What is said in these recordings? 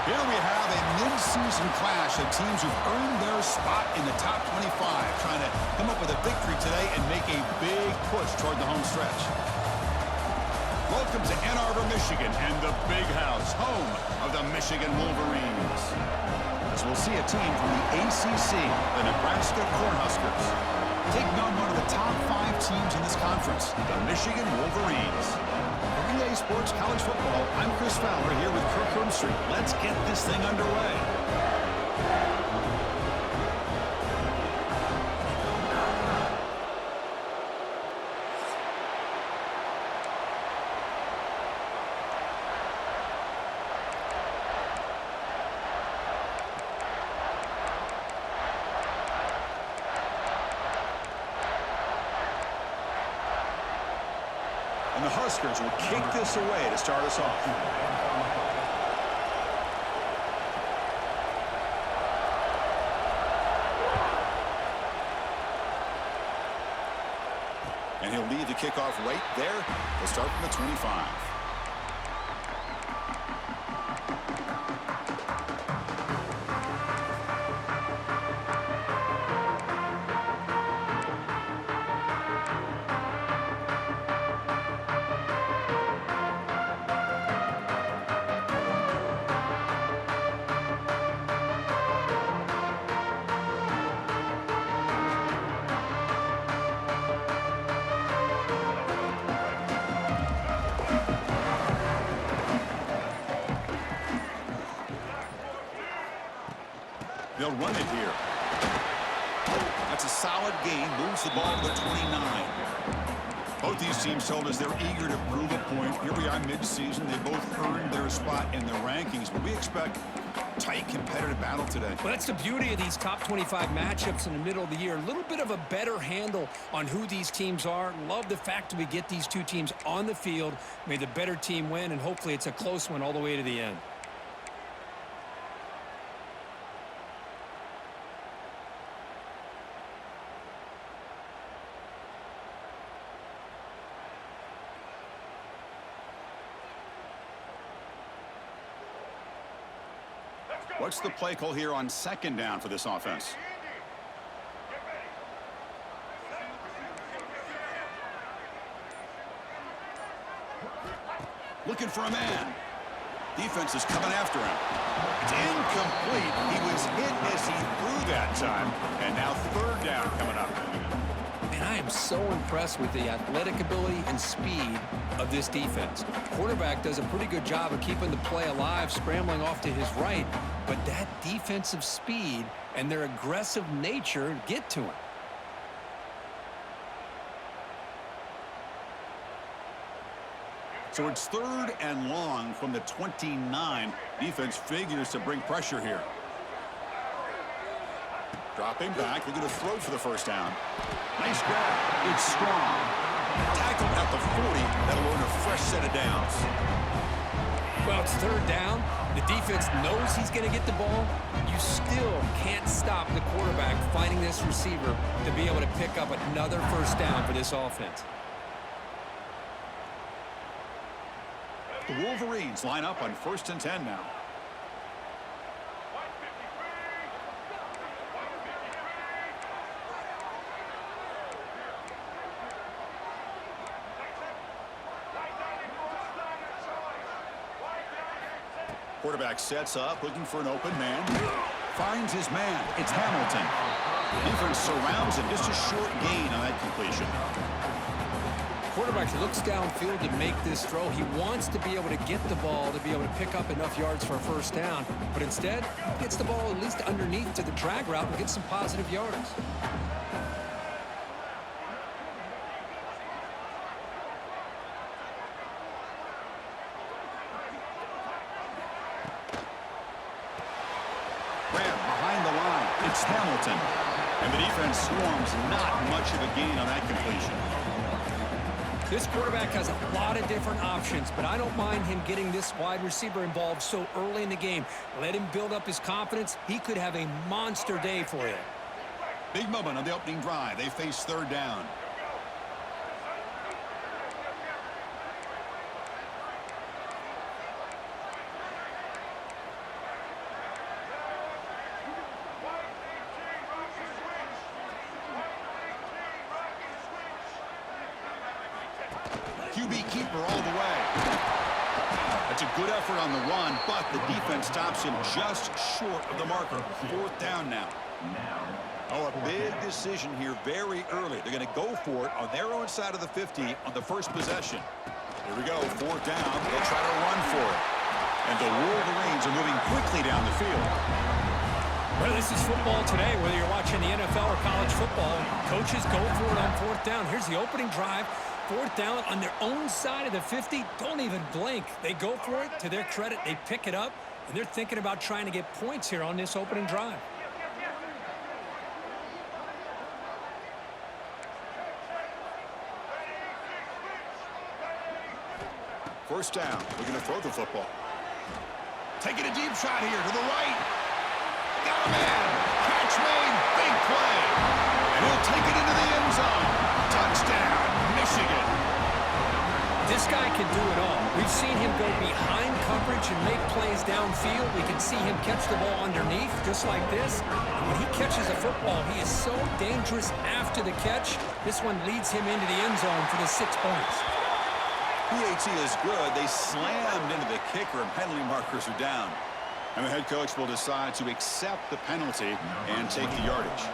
Here we have a mid-season clash of teams who've earned their spot in the top 25, trying to come up with a victory today and make a big push toward the home stretch. Welcome to Ann Arbor, Michigan, and the Big House, home of the Michigan Wolverines. As we'll see a team from the ACC, the Nebraska Cornhuskers, taking on one of the top 5 teams in this conference, the Michigan Wolverines. For EA Sports College Football, I'm Chris Fowler here with Kirk Herbstreit. Let's get this thing underway. And the Huskers will kick this away to start us off. And he'll lead the kickoff right there. We'll start from the 25. They'll run it here. That's a solid gain. Moves the ball to the 29. Both these teams told us they're eager to prove a point. Here we are mid-season. They both earned their spot in the rankings, but we expect tight competitive battle today. Well, that's the beauty of these top 25 matchups in the middle of the year. A little bit of a better handle on who these teams are. Love the fact that we get these two teams on the field. May the better team win, and hopefully it's a close one all the way to the end. What's the play call here on second down for this offense? Looking for a man. Defense is coming after him. It's incomplete. He was hit as he threw that time. And now third down coming up. And I am so impressed with the athletic ability and speed of this defense. Quarterback does a pretty good job of keeping the play alive, scrambling off to his right, but that defensive speed and their aggressive nature get to him. So it's third and long from the 29. Defense figures to bring pressure here. Dropping back, they're going to throw for the first down. Nice grab. It's strong. Tackled at the 40. That'll earn a fresh set of downs. Well, it's third down. The defense knows he's going to get the ball. You still can't stop the quarterback finding this receiver to be able to pick up another first down for this offense. The Wolverines line up on 1st and 10 now. Quarterback sets up, looking for an open man. Finds his man. It's Hamilton. Defense surrounds him. Just a short gain on that completion. Quarterback looks downfield to make this throw. He wants to be able to get the ball to be able to pick up enough yards for a first down, but instead gets the ball at least underneath to the drag route and gets some positive yards. Behind the line, it's Hamilton. And the defense swarms, not much of a gain on that completion. This quarterback has a lot of different options, but I don't mind him getting this wide receiver involved so early in the game. Let him build up his confidence. He could have a monster day for you. Big moment on the opening drive. They face third down. QB keeper all the way. That's a good effort on the run, but the defense stops him just short of the marker. 4th down now. Oh, a big decision here very early. They're going to go for it on their own side of the 50 on the first possession. Here we go, 4th down. They'll try to run for it. And the Wolverines are moving quickly down the field. Well, this is football today, whether you're watching the NFL or college football. Coaches go for it on 4th down. Here's the opening drive. 4th down on their own side of the 50. Don't even blink. They go for it. To their credit, they pick it up, and they're thinking about trying to get points here on this opening drive. First down. We're going to throw the football. Taking a deep shot here to the right. Got a man. Catch made. Big play. And he'll take it into the end zone. Touchdown, Michigan. This guy can do it all. We've seen him go behind coverage and make plays downfield. We can see him catch the ball underneath, just like this. And when he catches a football, he is so dangerous after the catch. This one leads him into the end zone for the 6 points. PAT is good. They slammed into the kicker, and penalty markers are down. And the head coach will decide to accept the penalty and take the yardage.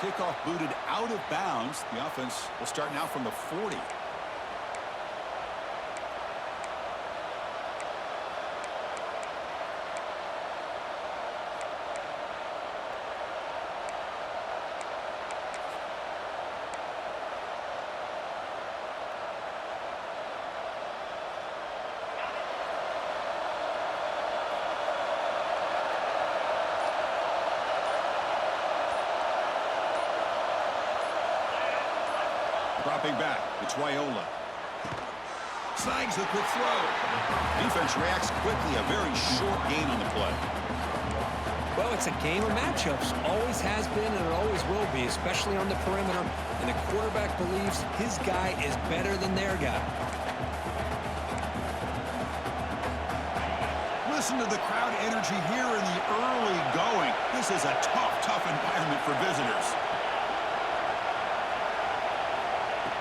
Kickoff booted out of bounds. The offense will start now from the 40. Dropping back, it's Raiola. Snags the quick throw. Defense reacts quickly, a very short gain on the play. Well, it's a game of matchups. Always has been and it always will be, especially on the perimeter. And the quarterback believes his guy is better than their guy. Listen to the crowd energy here in the early going. This is a tough environment for visitors.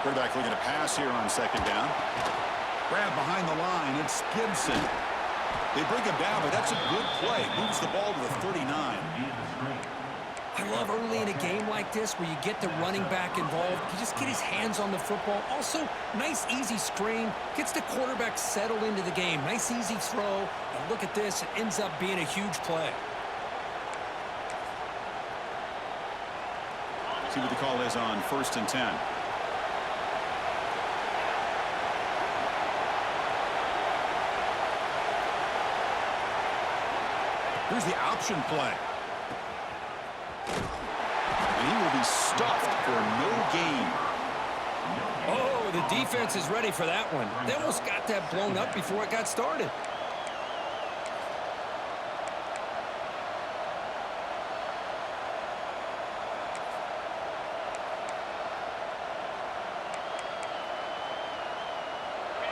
Quarterback looking to pass here on 2nd down. Grab behind the line. It's Gibson. They bring him down, but that's a good play. Moves the ball to the 39. I love early in a game like this where you get the running back involved. You just get his hands on the football. Also, nice, easy screen. Gets the quarterback settled into the game. Nice, easy throw. And look at this. It ends up being a huge play. See what the call is on 1st and 10. Here's the option play. And he will be stuffed for no gain. Oh, the defense is ready for that one. They almost got that blown up before it got started.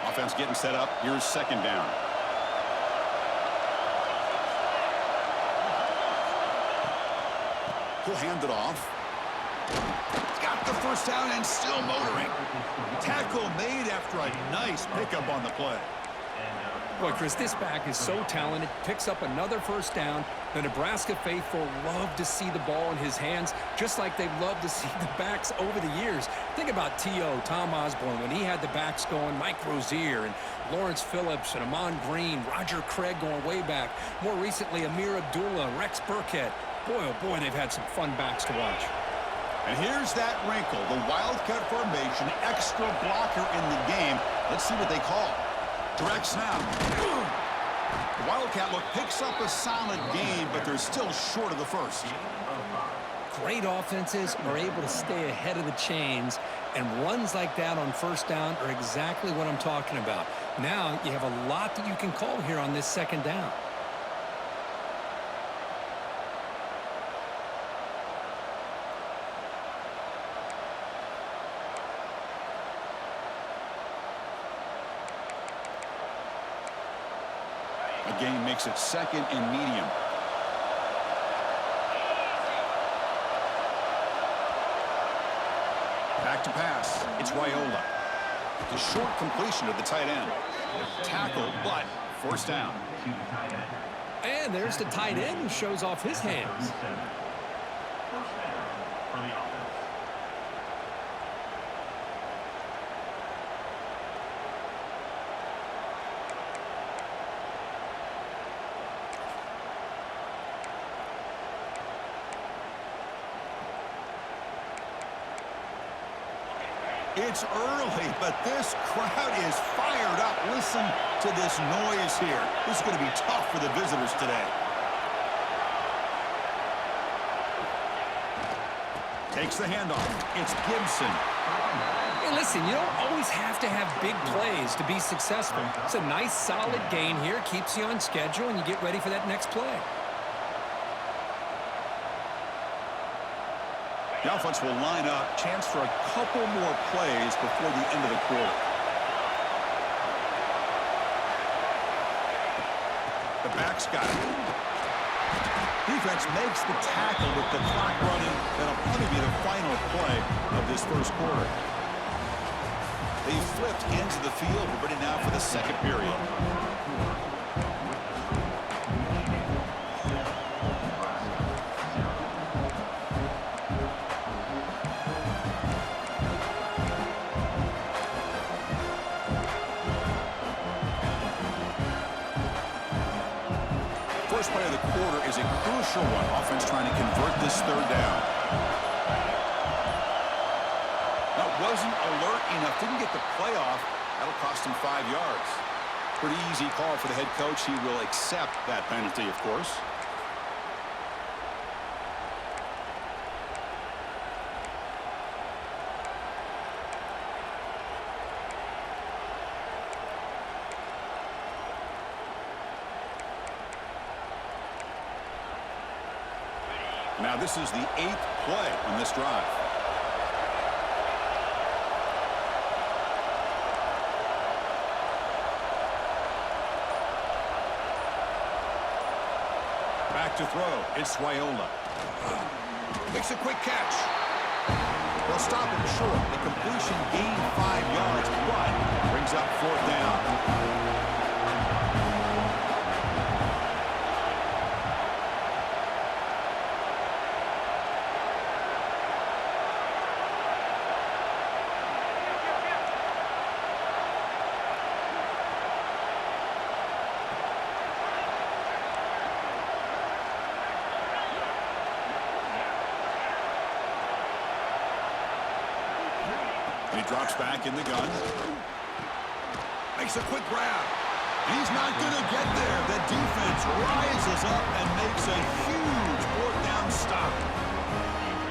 Offense getting set up. Here's 2nd down. He'll hand it off. Got the first down and still motoring. Tackle made after a nice pickup on the play. Boy, Chris, this back is so talented. Picks up another first down. The Nebraska faithful love to see the ball in his hands, just like they've loved to see the backs over the years. Think about T.O., Tom Osborne, when he had the backs going, Mike Rozier and Lawrence Phillips and Amon Green, Roger Craig going way back. More recently, Amir Abdullah, Rex Burkhead. Boy, oh boy, they've had some fun backs to watch. And here's that wrinkle, the wildcat formation, extra blocker in the game. Let's see what they call. Direct snap. The wildcat look picks up a solid gain, but they're still short of the first. Great offenses are able to stay ahead of the chains, and runs like that on first down are exactly what I'm talking about. Now you have a lot that you can call here on this 2nd down. The game makes it 2nd and medium. pass. It's Raiola. The short completion to the tight end. Tackle, but first down. And there's the tight end who shows off his hands. It's early, but this crowd is fired up. Listen to this noise here. This is going to be tough for the visitors today. Takes the handoff. It's Gibson. Hey, listen, you don't always have to have big plays to be successful. It's a nice, solid gain here. Keeps you on schedule, and you get ready for that next play. The offense will line up. Chance for a couple more plays before the end of the quarter. The back's got it. Defense makes the tackle with the clock running. That'll probably be the final play of this first quarter. They flipped into the field. We're ready now for the second period. First play of the quarter is a crucial one. Offense trying to convert this third down. That wasn't alert enough. Didn't get the play off. That'll cost him 5 yards. Pretty easy call for the head coach. He will accept that penalty, of course. Now this is the 8th play on this drive. Back to throw. It's Raiola. Makes a quick catch. They'll stop him short. The completion gained 5 yards, but brings up fourth down. He drops back in the gun. Makes a quick grab. He's not going to get there. The defense rises up and makes a huge fourth down stop.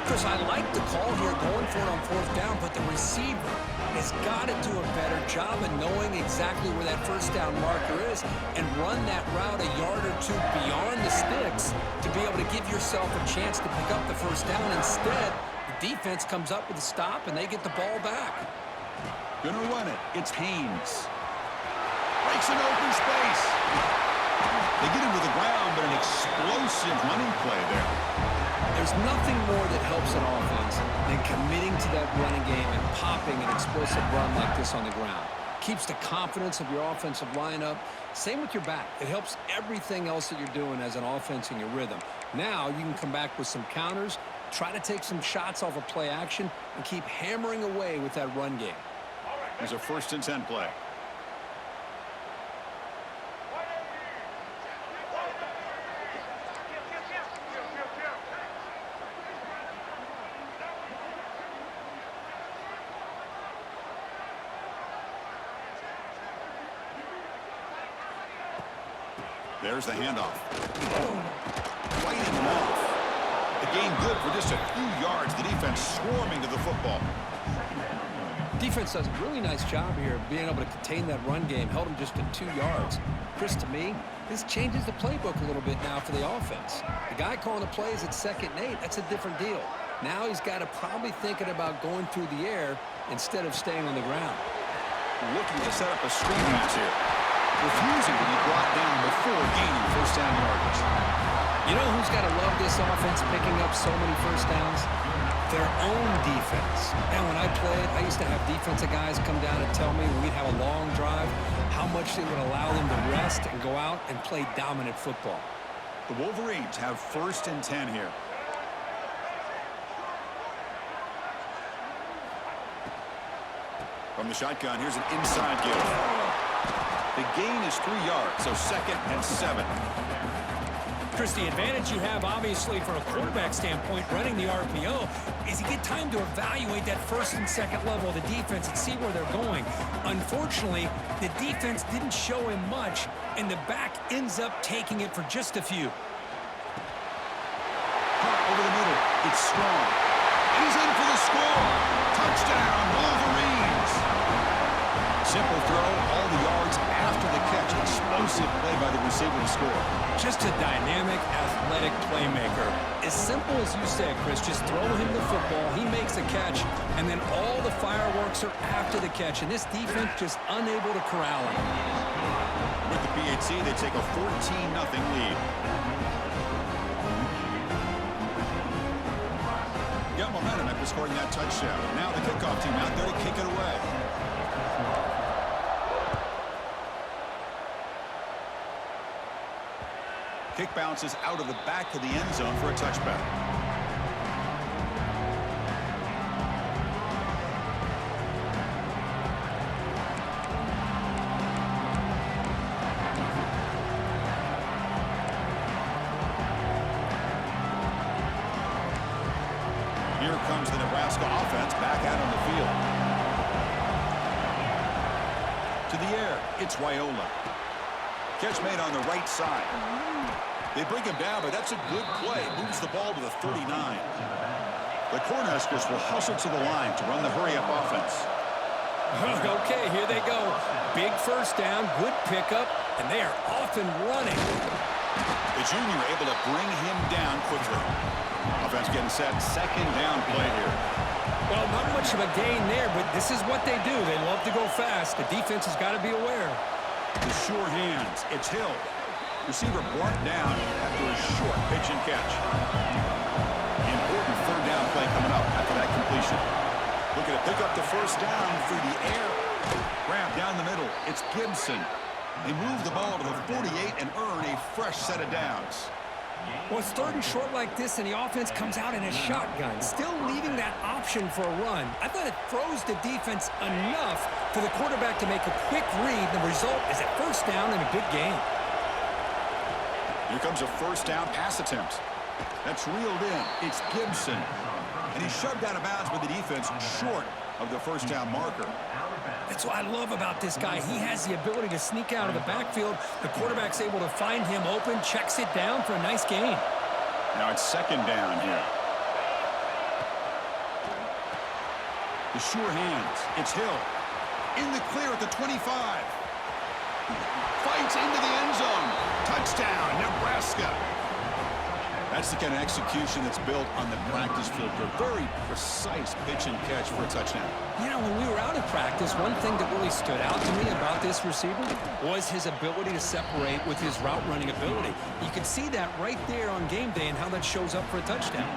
Chris, I like the call here going for it on fourth down, but the receiver has got to do a better job of knowing exactly where that first down marker is and run that route a yard or two beyond the sticks to be able to give yourself a chance to pick up the first down. Instead, the defense comes up with a stop, and they get the ball back. Gonna run it. It's Haynes. Breaks an open space. They get him to the ground, but an explosive running play there. There's nothing more that helps an offense than committing to that running game and popping an explosive run like this on the ground. Keeps the confidence of your offensive lineup. Same with your back. It helps everything else that you're doing as an offense in your rhythm. Now you can come back with some counters, try to take some shots off of play action, and keep hammering away with that run game. There's a 1st and 10 play. There's the handoff. Fighting him off. The game good for just a few yards. The defense swarming to the football. Defense does a really nice job here of being able to contain that run game. Held him just to 2 yards. Chris, to me, this changes the playbook a little bit now for the offense. The guy calling the plays at 2nd and 8, that's a different deal. Now he's got to probably thinking about going through the air instead of staying on the ground. Looking to set up a screen pass here. Refusing to be brought down before gaining first down yardage. You know who's got to love this offense picking up so many first downs? their own defense. And when I played, I used to have defensive guys come down and tell me when we'd have a long drive how much they would allow them to rest and go out and play dominant football. The Wolverines have 1st and 10 here. From the shotgun, here's an inside give. The gain is 3 yards, so 2nd and 7. Chris, the advantage you have, obviously, from a quarterback standpoint, running the RPO, is you get time to evaluate that 1st and 2nd level of the defense and see where they're going. Unfortunately, the defense didn't show him much, and the back ends up taking it for just a few. Cut over the middle. It's strong. He's in for the score. Touchdown, Wolverines. Simple throw, all the yards after the catch. Explosive play by the receiver to score. Just a dynamic, athletic playmaker. As simple as you said, Chris, just throw him the football, he makes a catch, and then all the fireworks are after the catch, and this defense just unable to corral him. With the PHC, they take a 14-0 lead. Got momentum after scoring that touchdown. Now the kickoff team out there to kick it away. Kick bounces out of the back of the end zone for a touchback. Here comes the Nebraska offense back out on the field. To the air, it's Wyola. Catch made on the right side. They bring him down, but that's a good play. Moves the ball to the 39. The Cornhuskers will hustle to the line to run the hurry-up offense. Okay, here they go. Big 1st down, good pickup, and they are off and running. The junior able to bring him down quickly. Offense getting set. 2nd down play here. Well, not much of a gain there, but this is what they do. They love to go fast. The defense has got to be aware. The sure hands. It's Hill. Receiver brought down after a short pitch and catch. Important 3rd down play coming up after that completion. Looking to pick up the 1st down through the air. Grab down the middle. It's Gibson. They move the ball to the 48 and earn a fresh set of downs. Well, it's 3rd and short like this, and the offense comes out in a shotgun, still leaving that option for a run. I thought it throws the defense enough for the quarterback to make a quick read. The result is a 1st down and a big gain. Here comes a 1st down pass attempt. That's reeled in. It's Gibson. And he's shoved out of bounds with the defense short of the 1st down marker. That's what I love about this guy. He has the ability to sneak out of the backfield. The quarterback's able to find him open, checks it down for a nice gain. Now it's 2nd down here. The sure hands. It's Hill. In the clear at the 25. Fights into the end zone. Touchdown, Nebraska. That's the kind of execution that's built on the practice field. A very precise pitch and catch for a touchdown. You know, when we were out of practice, one thing that really stood out to me about this receiver was his ability to separate with his route running ability. You can see that right there on game day and how that shows up for a touchdown.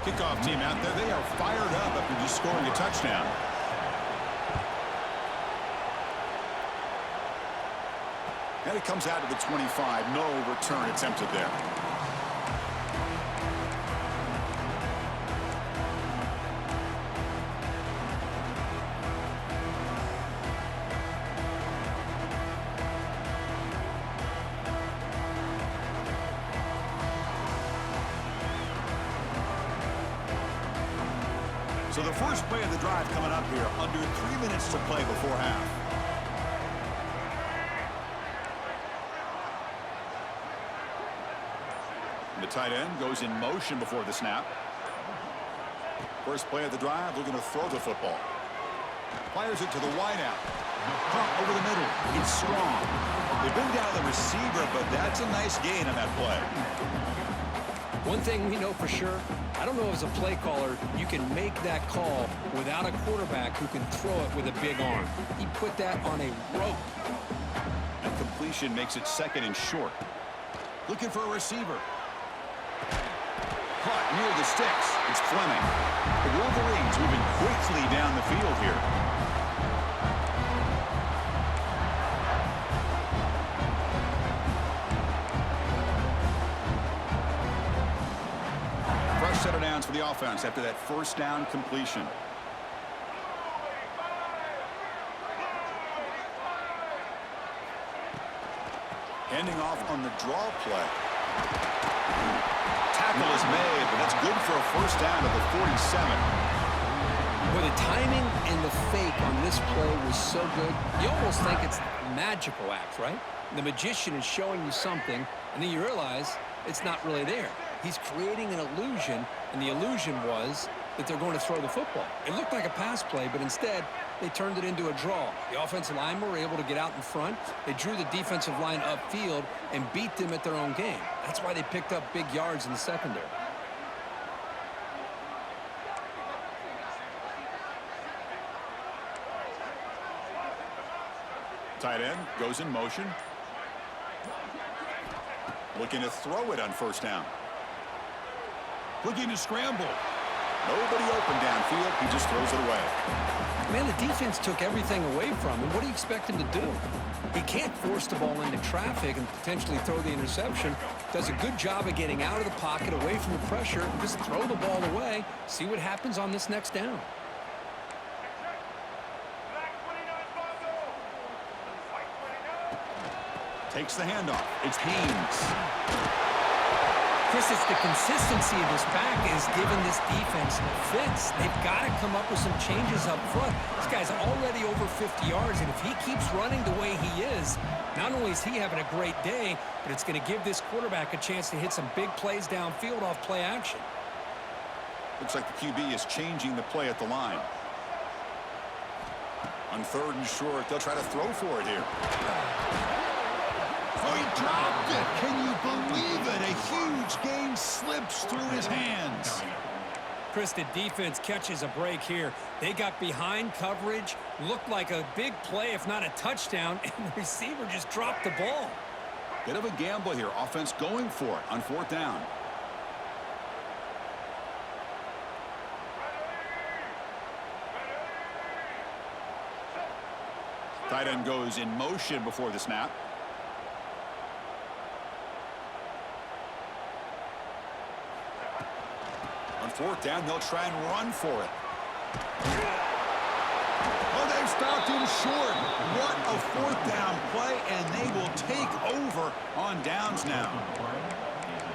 Kickoff team out there, they are fired up after just scoring a touchdown. And it comes out to the 25. No return attempted there. So the first play of the drive coming up here, under 3 minutes to play before half. The tight end goes in motion before the snap. First play of the drive, looking to throw the football. Fires it to the wideout. Caught over the middle. It's strong. They bring down the receiver, but that's a nice gain on that play. One thing we know for sure, I don't know as a play caller, you can make that call without a quarterback who can throw it with a big arm. He put that on a rope. And completion makes it 2nd and short. Looking for a receiver. Caught near the sticks. It's Fleming. The Wolverines moving quickly down the field here. Fresh set of downs for the offense after that first down completion. Handing off on the draw play. Tackle is made, but that's good for a first down at the 47. Well, the timing and the fake on this play was so good, you almost think it's a magical act, right? The magician is showing you something, and then you realize it's not really there. He's creating an illusion, and the illusion was that they're going to throw the football. It looked like a pass play, but instead, they turned it into a draw. The offensive linemen were able to get out in front. They drew the defensive line upfield and beat them at their own game. That's why they picked up big yards in the secondary. Tight end goes in motion. Looking to throw it on first down. Looking to scramble. Nobody open downfield. He just throws it away. Man, the defense took everything away from him. What do you expect him to do? He can't force the ball into traffic and potentially throw the interception. Does a good job of getting out of the pocket, away from the pressure, and just throw the ball away. See what happens on this next down. Takes the handoff. It's Haynes. Chris, it's the consistency of this back is giving this defense fits. They've got to come up with some changes up front. This guy's already over 50 yards, and if he keeps running the way he is, not only is he having a great day, but it's going to give this quarterback a chance to hit some big plays downfield off play action. Looks like the QB is changing the play at the line. On third and short, they'll try to throw for it here. Oh, he dropped it. Can you believe it? A huge gain slips through his hands. Chris, the defense catches a break here. They got behind coverage, looked like a big play, if not a touchdown, and the receiver just dropped the ball. Bit of a gamble here. Offense going for it on fourth down. Tight end goes in motion before the snap. On fourth down, they'll try and run for it. Oh, they've stopped him short. What a fourth down play, and they will take over on downs now.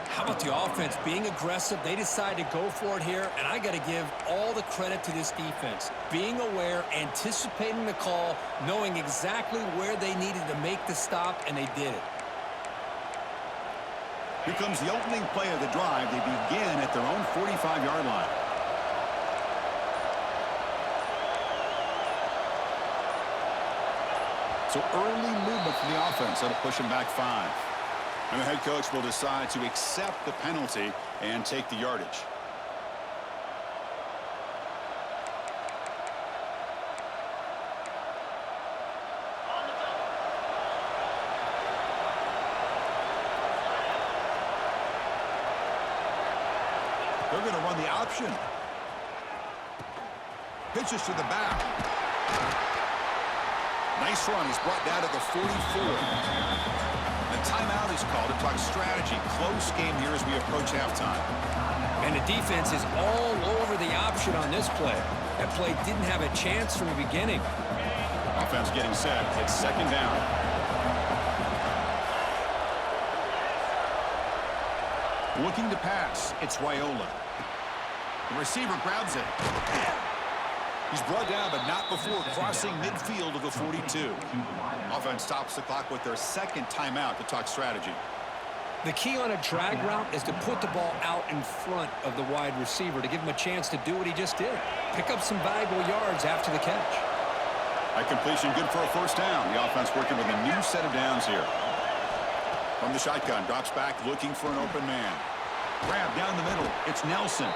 How about the offense being aggressive? They decide to go for it here, and I got to give all the credit to this defense. Being aware, anticipating the call, knowing exactly where they needed to make the stop, and they did it. Here comes the opening play of the drive. They begin at their own 45-yard line. So early movement from the offense. That'll push them back 5. And the head coach will decide to accept the penalty and take the yardage. They're going to run the option. Pitches to the back. Nice run. He's brought down to the 44. A timeout is called to talk strategy. Close game here as we approach halftime. And the defense is all over the option on this play. That play didn't have a chance from the beginning. Offense getting set. It's second down. Looking to pass. It's Raiola. The receiver grabs it. He's brought down, but not before crossing midfield of the 42. Offense stops the clock with their second timeout to talk strategy. The key on a drag route is to put the ball out in front of the wide receiver to give him a chance to do what he just did. Pick up some valuable yards after the catch. That completion good for a first down. The offense working with a new set of downs here. From the shotgun, drops back looking for an open man. Grab down the middle. It's Nelson.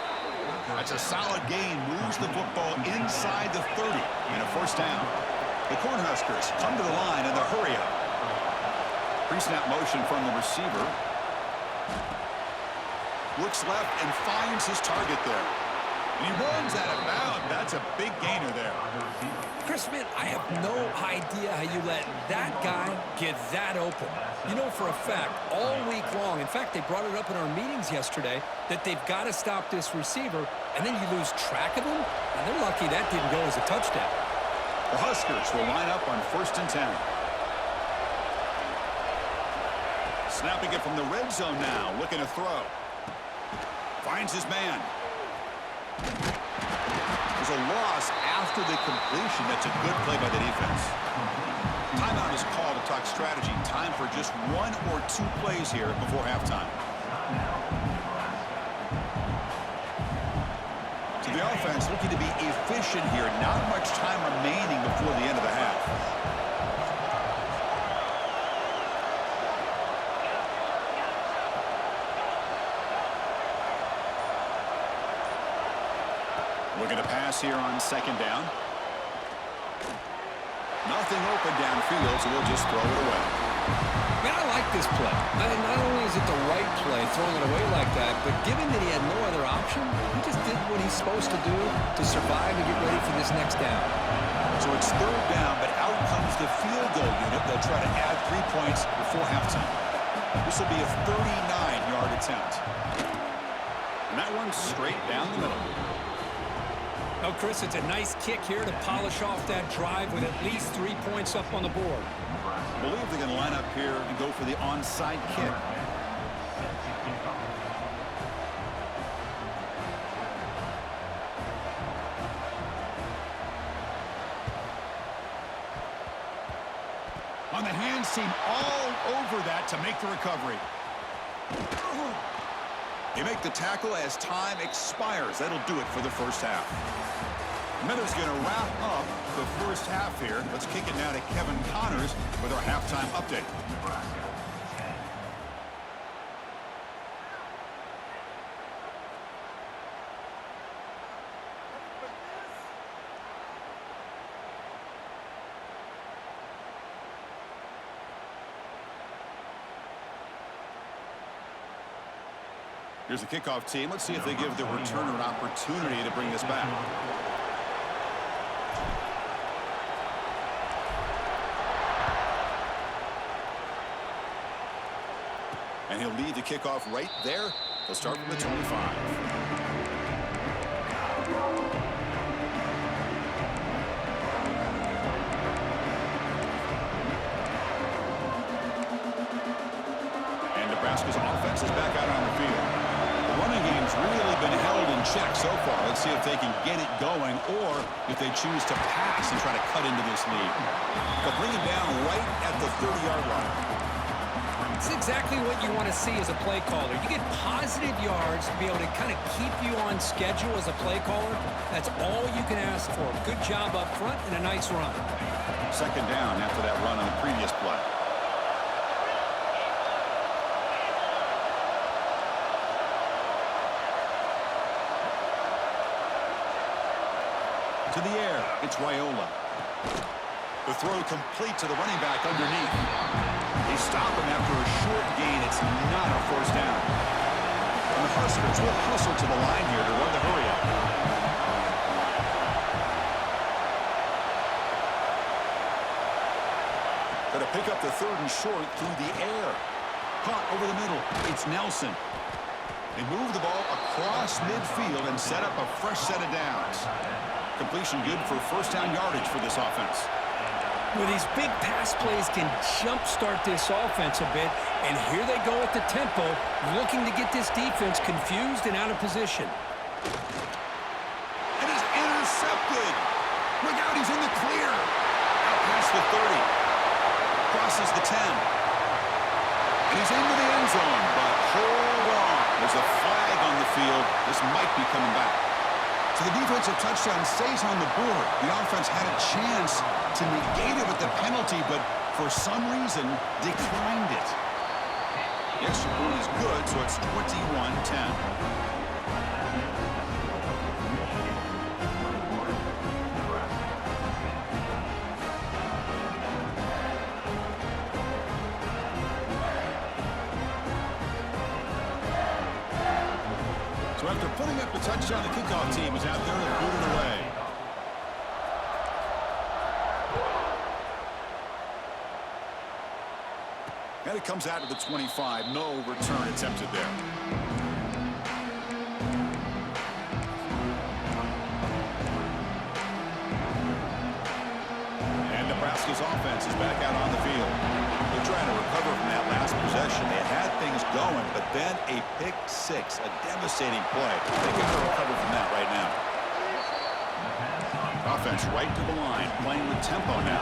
That's a solid gain. Moves the football inside the 30 and a first down. The Cornhuskers come to the line in the hurry-up. Pre-snap motion from the receiver. Looks left and finds his target there. And he runs out of bounds. That's a big gainer there. Chris, man, I have no idea how you let that guy get that open. You know for a fact, all week long, in fact, they brought it up in our meetings yesterday, that they've got to stop this receiver, and then you lose track of him, and they're lucky that didn't go as a touchdown. The Huskers will line up on 1st and 10. Snapping it from the red zone now, looking to throw. Finds his man. There's a loss after the completion. That's a good play by the defense. Timeout is called to talk strategy. Time for just 1 or 2 plays here before halftime. So the offense looking to be efficient here. Not much time remaining before the end of the half. Looking to pass here on 2nd down. Nothing open downfield, so they'll just throw it away. Man, I like this play. Not only is it the right play, throwing it away like that, but given that he had no other option, he just did what he's supposed to do to survive and get ready for this next down. So it's 3rd down, but out comes the field goal unit. They'll try to add 3 points before halftime. This will be a 39-yard attempt. And that one's straight down the middle. Oh, Chris, it's a nice kick here to polish off that drive with at least 3 points up on the board. I believe they're going to line up here and go for the onside kick. On the hands team, all over that to make the recovery. They make the tackle as time expires. That'll do it for the first half. Miller's going to wrap up the first half here. Let's kick it now to Kevin Connors with our halftime update. Here's the kickoff team. Let's see if they give the returner an opportunity to bring this back. And he'll lead the kickoff right there. They'll start from the 25. Nebraska's offense is back out on the field. The running game's really been held in check so far. Let's see if they can get it going or if they choose to pass and try to cut into this lead. They'll bring it down right at the 30-yard line. It's exactly what you want to see as a play caller. You get positive yards to be able to kind of keep you on schedule as a play caller. That's all you can ask for. Good job up front and a nice run. 2nd down after that run on the previous play. To the air, it's Raiola. The throw complete to the running back underneath. They stop him after a short gain. It's not a first down. And the Huskers will hustle to the line here to run the hurry-up. Got to pick up the 3rd and short through the air. Caught over the middle. It's Nelson. They move the ball across midfield and set up a fresh set of downs. Completion good for first down yardage for this offense. Well, these big pass plays can jumpstart this offense a bit, and here they go at the tempo, looking to get this defense confused and out of position. And he's intercepted. Look out, he's in the clear. Out past the 30. Crosses the 10. And he's into the end zone, but hold on. There's a flag on the field. This might be coming back. So the defensive touchdown stays on the board. The offense had a chance to negate it with the penalty, but for some reason declined it. The extra point is good, so it's 21-10. Loading up the touchdown, the kickoff team is out there to boot it away. And it comes out to the 25. No return attempted there. And Nebraska's offense is back out on the field. They're trying to recover from that last possession. They had things going, but then a pick six, a devastating play. They can recover from that right now. Offense right to the line, playing with tempo now.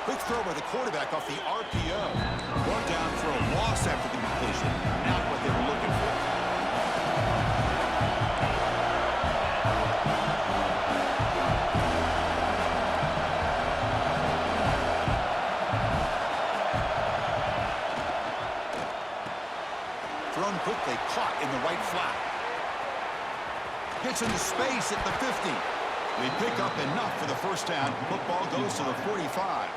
Quick throw by the quarterback off the RPO. Brought down for a loss after the completion. Not what they were looking for. Thrown quickly, caught in the right flat. Gets into space at the 50. They pick up enough for the first down. Football goes to the 45.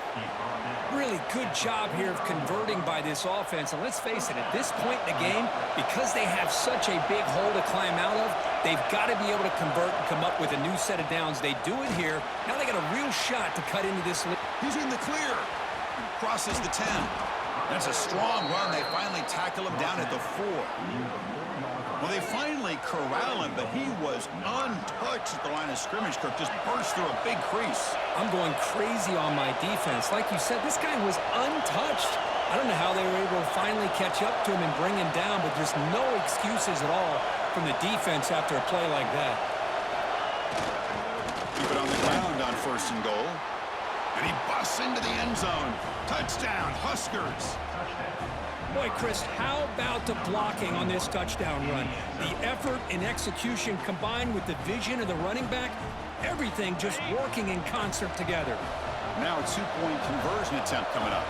Really good job here of converting by this offense. And let's face it, at this point in the game, because they have such a big hole to climb out of, they've got to be able to convert and come up with a new set of downs. They do it here. Now they got a real shot to cut into this. He's in the clear. Crosses the 10. That's a strong run. They finally tackle him down at the 4. Well, they finally corral him, but he was untouched at the line of scrimmage. Kirk just burst through a big crease. I'm going crazy on my defense. Like you said, this guy was untouched. I don't know how they were able to finally catch up to him and bring him down, but there's no excuses at all from the defense after a play like that. Keep it on the ground on 1st and goal. And he busts into the end zone. Touchdown, Huskers. Boy, Chris, how about the blocking on this touchdown run? The effort and execution combined with the vision of the running back, everything just working in concert together. Now a 2-point conversion attempt coming up.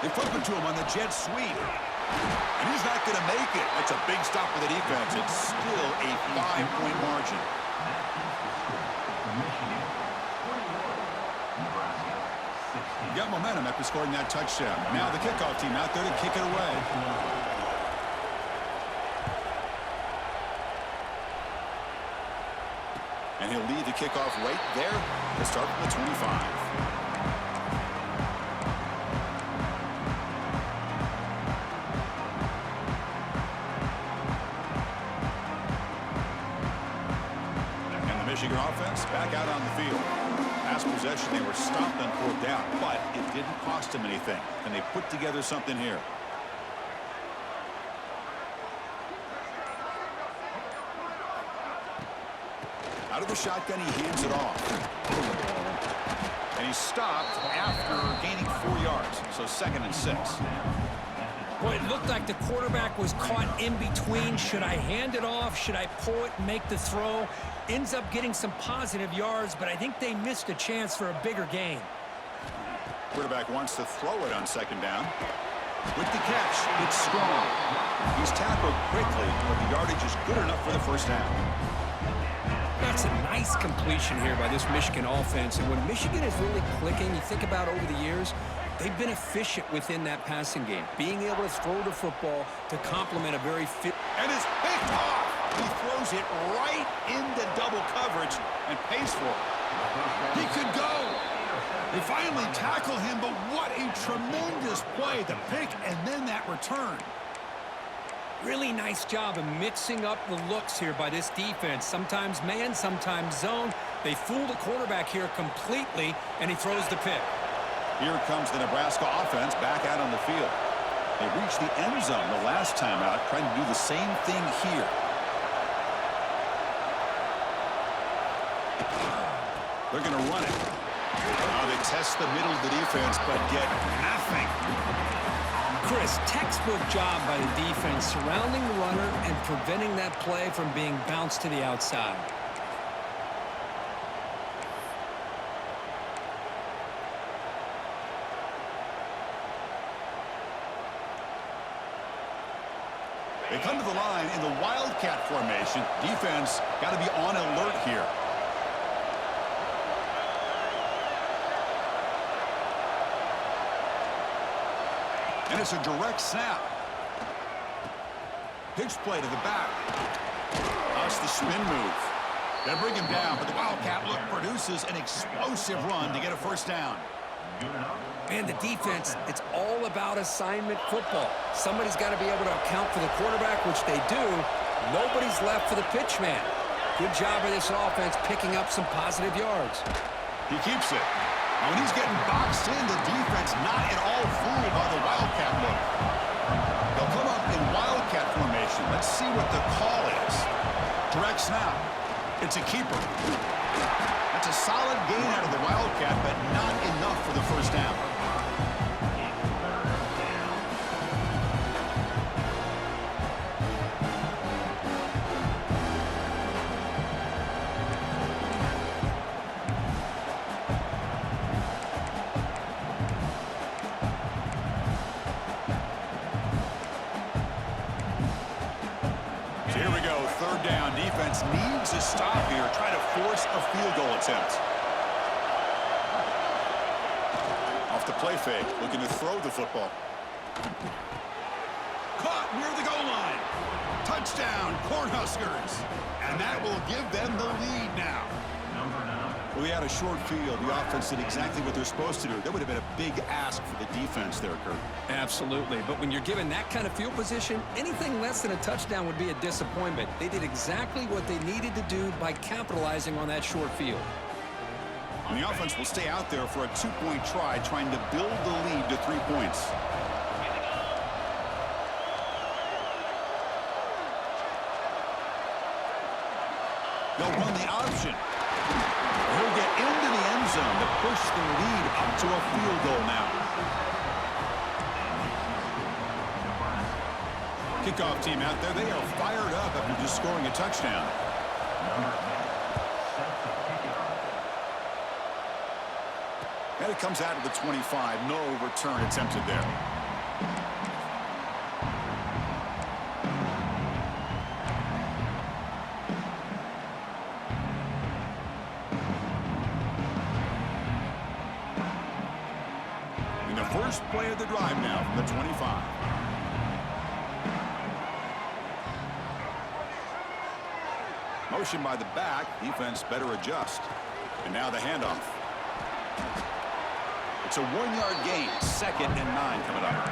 They flip it to him on the jet sweep. And he's not going to make it. That's a big stop for the defense. It's still a 5-point margin. Got momentum after scoring that touchdown. Now the kickoff team out there to kick it away. And he'll lead the kickoff right there to start from the 25. And the Michigan offense back out on the field. Last possession, they were stopped on 4th down, but it didn't cost them anything. And they put together something here. Out of the shotgun, he hands it off. And he's stopped after gaining 4 yards. So 2nd and 6. Boy, it looked like the quarterback was caught in between. Should I hand it off? Should I pull it and make the throw? Ends up getting some positive yards, but I think they missed a chance for a bigger gain. Quarterback wants to throw it on 2nd down. With the catch, it's strong. He's tackled quickly, but the yardage is good enough for the 1st down. That's a nice completion here by this Michigan offense. And when Michigan is really clicking, you think about over the years, they've been efficient within that passing game, being able to throw the football to complement a very fit. And it's picked off. He throws it right into double coverage and pays for it. He could go. They finally tackle him, but what a tremendous play. The pick and then that return. Really nice job of mixing up the looks here by this defense. Sometimes man, sometimes zone. They fool the quarterback here completely, and he throws the pick. Here comes the Nebraska offense back out on the field. They reached the end zone the last time out, trying to do the same thing here. They're going to run it. Now they test the middle of the defense, but get nothing. Chris, textbook job by the defense surrounding the runner and preventing that play from being bounced to the outside. They come to the line in the wildcat formation. Defense got to be on alert here. And it's a direct snap. Pitch play to the back. That's the spin move. They bring him down, but the wildcat look produces an explosive run to get a first down. Man, the defense, it's all about assignment football. Somebody's got to be able to account for the quarterback, which they do. Nobody's left for the pitch man. Good job of this offense picking up some positive yards. He keeps it. And when he's getting boxed in, the defense not at all fooled by the wildcat look. They'll come up in wildcat formation. Let's see what the call is. Direct snap. It's a keeper. That's a solid gain out of the wildcat, but not enough for the first down. So here we go, third down. Defense needs a stop here, try to force a field goal attempt. Off the play fake, looking to throw the football. Caught near the goal line. Touchdown, Cornhuskers. And that will give them the lead now. Well, we had a short field. The offense did exactly what they're supposed to do. That would have been a big ask for the defense there, Kurt. Absolutely, but when you're given that kind of field position, anything less than a touchdown would be a disappointment. They did exactly what they needed to do by capitalizing on that short field. And the offense will stay out there for a two-point try, trying to build the lead to 3 points. They'll run the option. He'll get into the end zone to push the lead up to a field goal now. Kickoff team out there, they are fired up after just scoring a touchdown. And it comes out of the 25. No return attempted there. And the first play of the drive now from the 25. Motion by the back. Defense better adjust. And now the handoff. It's a 1-yard gain. 2nd and 9 coming up.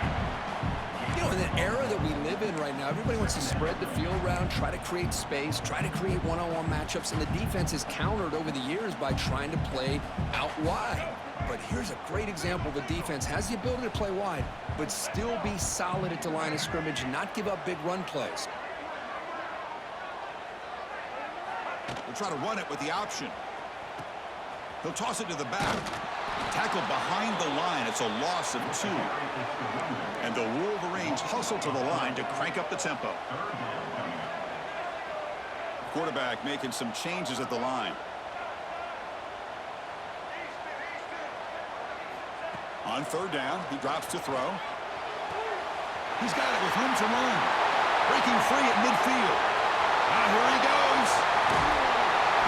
You know, in the era that we live in right now, everybody wants to spread the field around, try to create space, try to create one-on-one matchups, and the defense is countered over the years by trying to play out wide. But here's a great example. The defense has the ability to play wide, but still be solid at the line of scrimmage and not give up big run plays. They'll try to run it with the option. He'll toss it to the back. Tackled behind the line. It's a loss of 2. And the Wolverines hustle to the line to crank up the tempo. Quarterback making some changes at the line. On 3rd down, he drops to throw. He's got it with room to run. Breaking free at midfield. Now here he goes.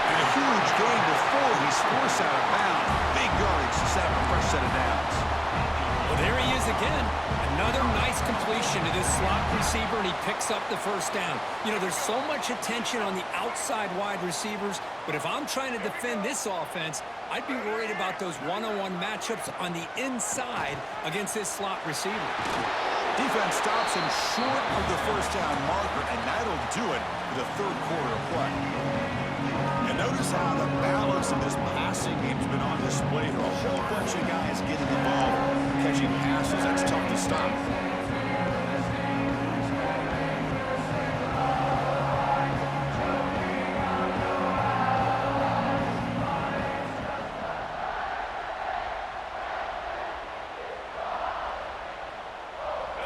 And a huge gain before he's forced out of bounds. Big yardage to set up a fresh set of downs. Well, there he is again. Another nice completion to this slot receiver, and he picks up the first down. You know, there's so much attention on the outside wide receivers, but if I'm trying to defend this offense, I'd be worried about those one-on-one matchups on the inside against this slot receiver. Defense stops him short of the first down marker, and that'll do it for the 3rd quarter of play. And notice how the balance of this passing game's been on display here. A whole bunch of guys getting the ball, catching passes. That's tough to stop.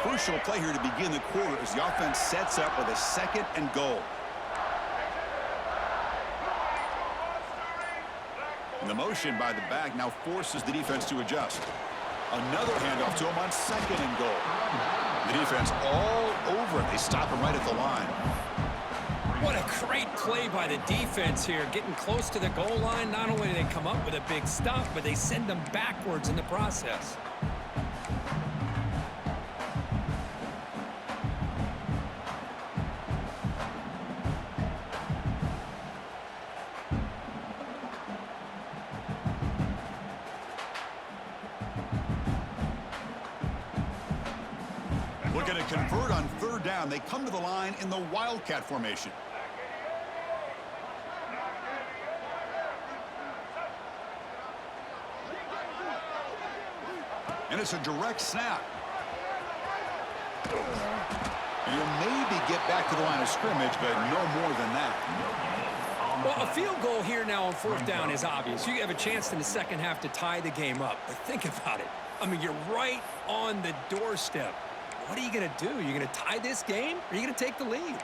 Crucial play here to begin the quarter as the offense sets up with a 2nd and goal. And the motion by the back now forces the defense to adjust. Another handoff to him on 2nd and goal. The defense all over it. They stop him right at the line. What a great play by the defense here. Getting close to the goal line, not only do they come up with a big stop, but they send them backwards in the process. Looking to convert on third down. They come to the line in the Wildcat formation. And it's a direct snap. You'll maybe get back to the line of scrimmage, but no more than that. Well, a field goal here now on fourth down is obvious. You have a chance in the second half to tie the game up. But think about it. I mean, you're right on the doorstep. What are you going to do? You're going to tie this game, or are you going to take the lead?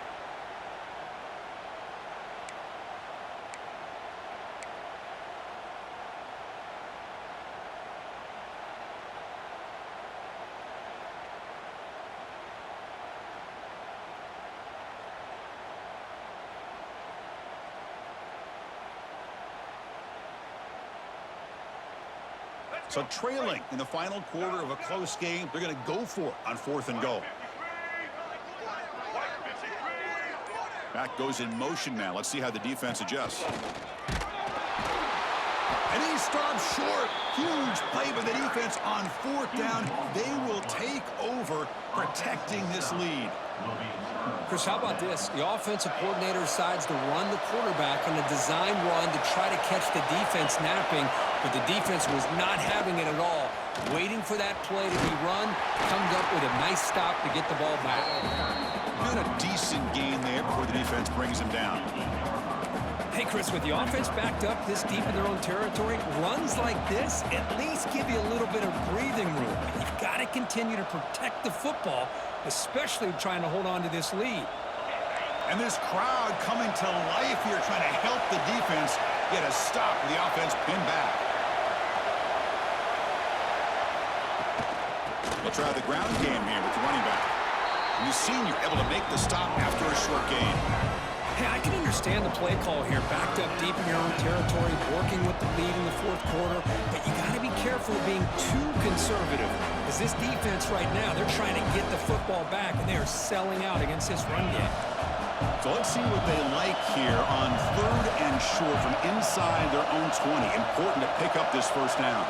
So trailing in the final quarter of a close game, they're going to go for it on fourth and goal. Back goes in motion now. Let's see how the defense adjusts. And he stops short. Huge play by the defense on fourth down. They will take over, protecting this lead. Chris, how about this? The offensive coordinator decides to run the quarterback on a design run to try to catch the defense napping, but the defense was not having it at all. Waiting for that play to be run, comes up with a nice stop to get the ball back. And a decent gain there before the defense brings him down. Hey, Chris, with the offense backed up this deep in their own territory, runs like this at least give you a little bit of breathing room. But you've got to continue to protect the football, especially trying to hold on to this lead. And this crowd coming to life here, trying to help the defense get a stop with the offense pinned back. They'll try the ground game here with the running back. And the senior able to make the stop after a short gain. Hey, I can understand the play call here, backed up deep in your own territory, working with the lead in the fourth quarter, but you got to be careful of being too conservative, because this defense right now, they're trying to get the football back, and they are selling out against this run game. So let's see what they like here on third and short from inside their own 20. Important to pick up this first down.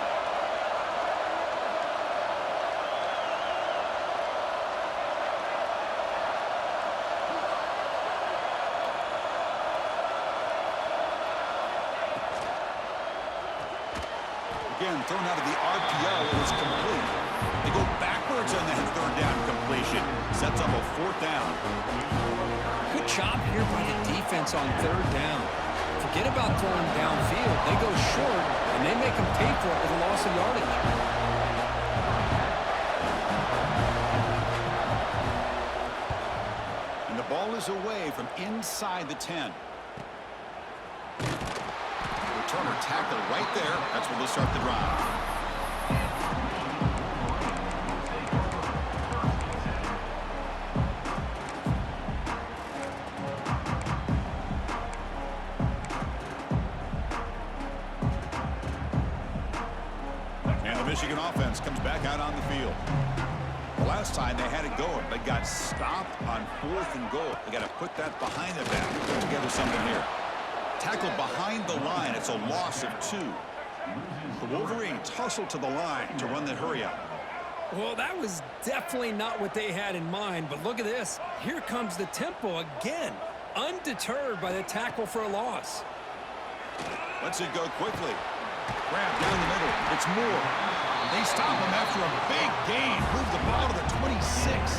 Again, thrown out of the RPO, it was complete. They go backwards on that third down completion. Sets up a fourth down. Good job here by the defense on third down. Forget about throwing downfield. They go short, and they make them pay for it with a loss of yardage. And the ball is away from inside the 10. Returner tackle right there. That's where they'll start the drive. And the Michigan offense comes back out on the field. The last time they had it going, but got stopped on fourth and goal. They got to put that behind their back. Put together something here. Tackle behind the line. It's a loss of 2. The Wolverines hustle to the line to run the hurry up. Well, that was definitely not what they had in mind, but look at this. Here comes the tempo again, undeterred by the tackle for a loss. Lets it go quickly. Grab down the middle. It's Moore. They stop him after a big gain. Move the ball to the 26.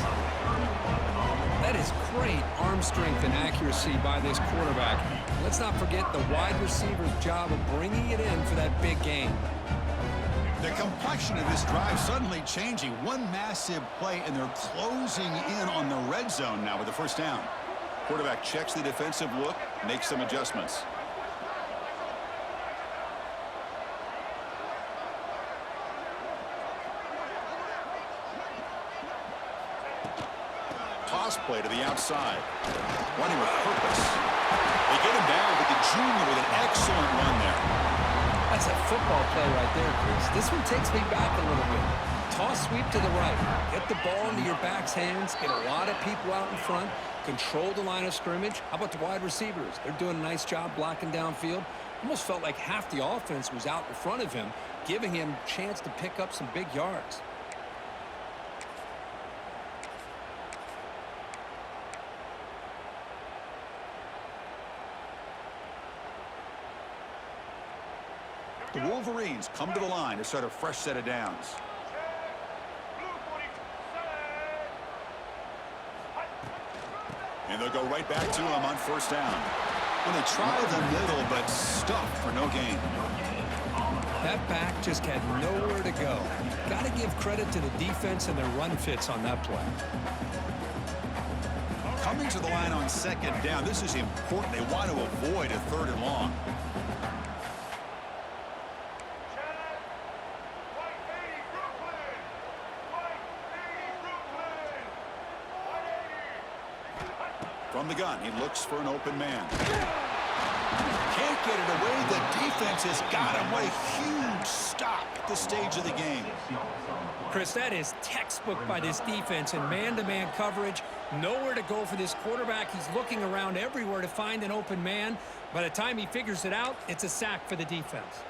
That is great arm strength and accuracy by this quarterback. Let's not forget the wide receiver's job of bringing it in for that big gain. The complexion of this drive suddenly changing. One massive play, and they're closing in on the red zone now with the first down. Quarterback checks the defensive look, makes some adjustments. cross play to the outside. Running with purpose. They get him down, but the junior with an excellent run there. That's a football play right there, Chris. This one takes me back a little bit. Toss sweep to the right. Get the ball into your back's hands. Get a lot of people out in front. Control the line of scrimmage. How about the wide receivers? They're doing a nice job blocking downfield. Almost felt like half the offense was out in front of him, giving him a chance to pick up some big yards. The Wolverines come to the line to start a fresh set of downs. And they'll go right back to him on first down. And they try the middle, but stuffed for no gain. That back just had nowhere to go. Got to give credit to the defense and their run fits on that play. Coming to the line on second down, this is important. They want to avoid a 3rd and long. From the gun, he looks for an open man. Can't get it away. The defense has got him. What a huge stop at this stage of the game. Chris, that is textbook by this defense in man-to-man coverage. Nowhere to go for this quarterback. He's looking around everywhere to find an open man. By the time he figures it out, it's a sack for the defense.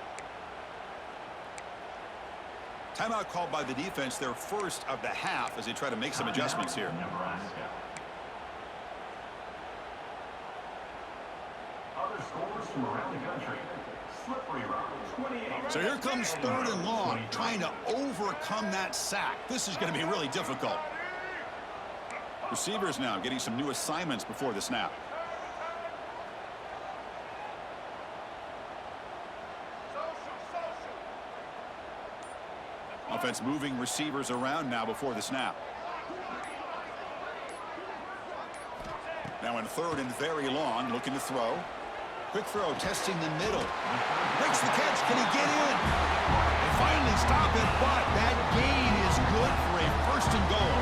Timeout called by the defense, their first of the half, as they try to make some adjustments here. From around the country. Slippery route, 28. So here comes 3rd and long, trying to overcome that sack. This is going to be really difficult. Receivers now getting some new assignments before the snap. Offense moving receivers around now before the snap. Now in 3rd and very long, looking to throw. Quick throw, testing the middle. Breaks the catch. Can he get in? They finally stop it, but that gain is good for a 1st and goal.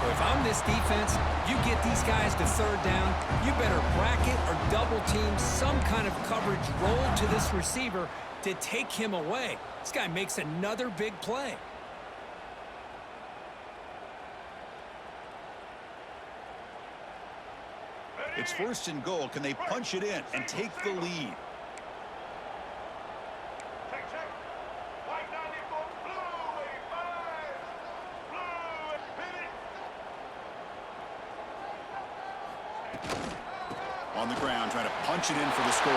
Well, if I'm this defense, you get these guys to 3rd down, you better bracket or double team some kind of coverage roll to this receiver to take him away. This guy makes another big play. It's 1st and goal. Can they punch it in and take the lead? On the ground, trying to punch it in for the score.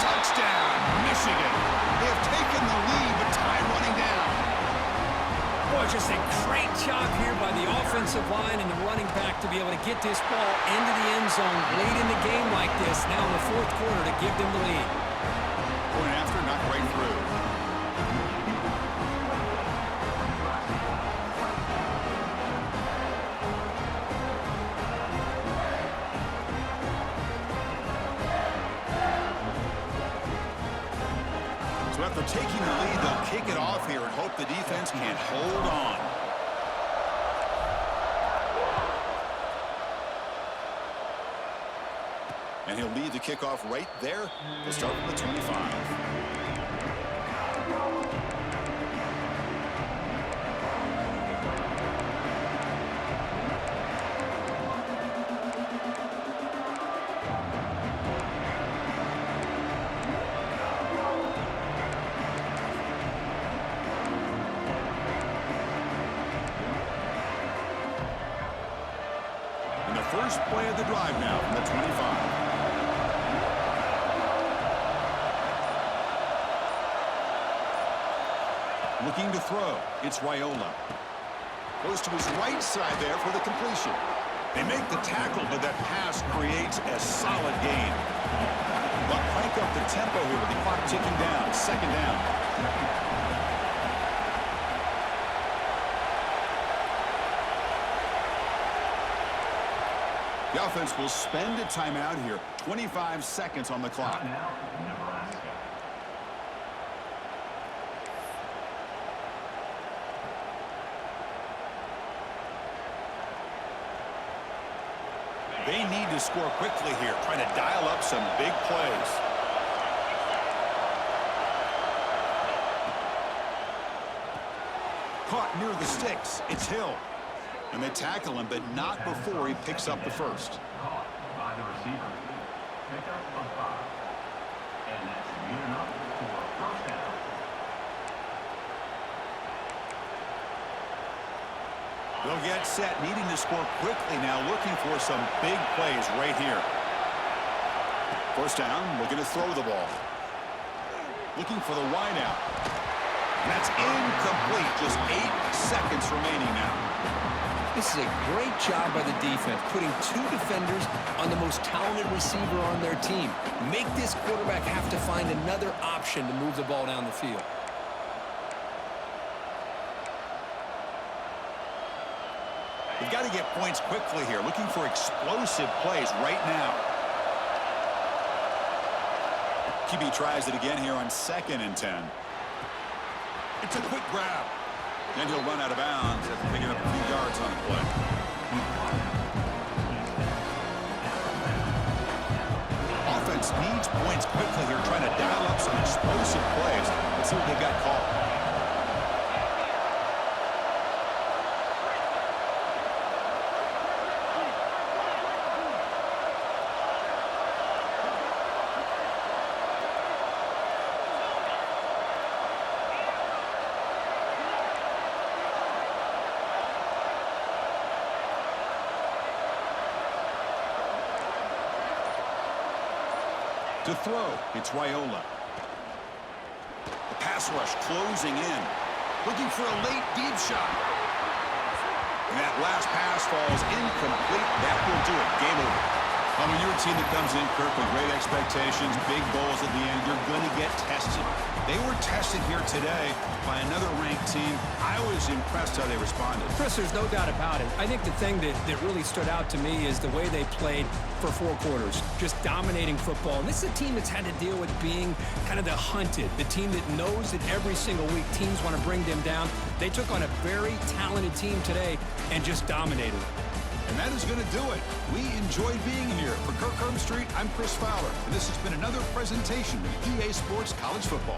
Touchdown, Michigan. They have taken the lead, but time running down. Boy, just a great job here by the offensive line and the running back to be able to get this ball into the end zone late in the game like this, now in the 4th quarter, to give them the lead. Point after, knocked right through. So after taking the lead, they'll kick it off here and hope the defense can't hold on. And he'll lead the kickoff right there to start from the 25. And the first play of the drive now from the 25. Looking to throw. It's Raiola. Goes to his right side there for the completion. They make the tackle, but that pass creates a solid gain. They'll crank up the tempo here with the clock ticking down. 2nd down. The offense will spend a timeout here. 25 seconds on the clock. Nebraska. They need to score quickly here, trying to dial up some big plays. Caught near the sticks. It's Hill. And they tackle him, but not before he picks up the first. Caught by the receiver. Pick up of 5. And that's good enough for a first down. They'll get set, needing to score quickly now, looking for some big plays right here. First down, looking to throw the ball. Looking for the wide out. And that's incomplete. Just 8 seconds remaining now. This is a great job by the defense, putting 2 defenders on the most talented receiver on their team. Make this quarterback have to find another option to move the ball down the field. They've got to get points quickly here, looking for explosive plays right now. QB tries it again here on 2nd and 10. It's a quick grab. Then he'll run out of bounds after picking up a few yards on the play. Offense needs points quickly here, trying to dial up some explosive plays. Let's see what they've got called. To throw, it's Raiola. The pass rush closing in. Looking for a late deep shot. And that last pass falls incomplete. That will do it. Game over. Well, when you're a team that comes in, Kirk, with great expectations, big goals at the end, you're going to get tested. They were tested here today by another ranked team. I was impressed how they responded. Chris, there's no doubt about it. I think the thing that really stood out to me is the way they played for 4 quarters, just dominating football. And this is a team that's had to deal with being kind of the hunted, the team that knows that every single week teams want to bring them down. They took on a very talented team today and just dominated. And that is going to do it. We enjoyed being here. For Kirk Street, I'm Chris Fowler, and this has been another presentation of EA Sports College Football.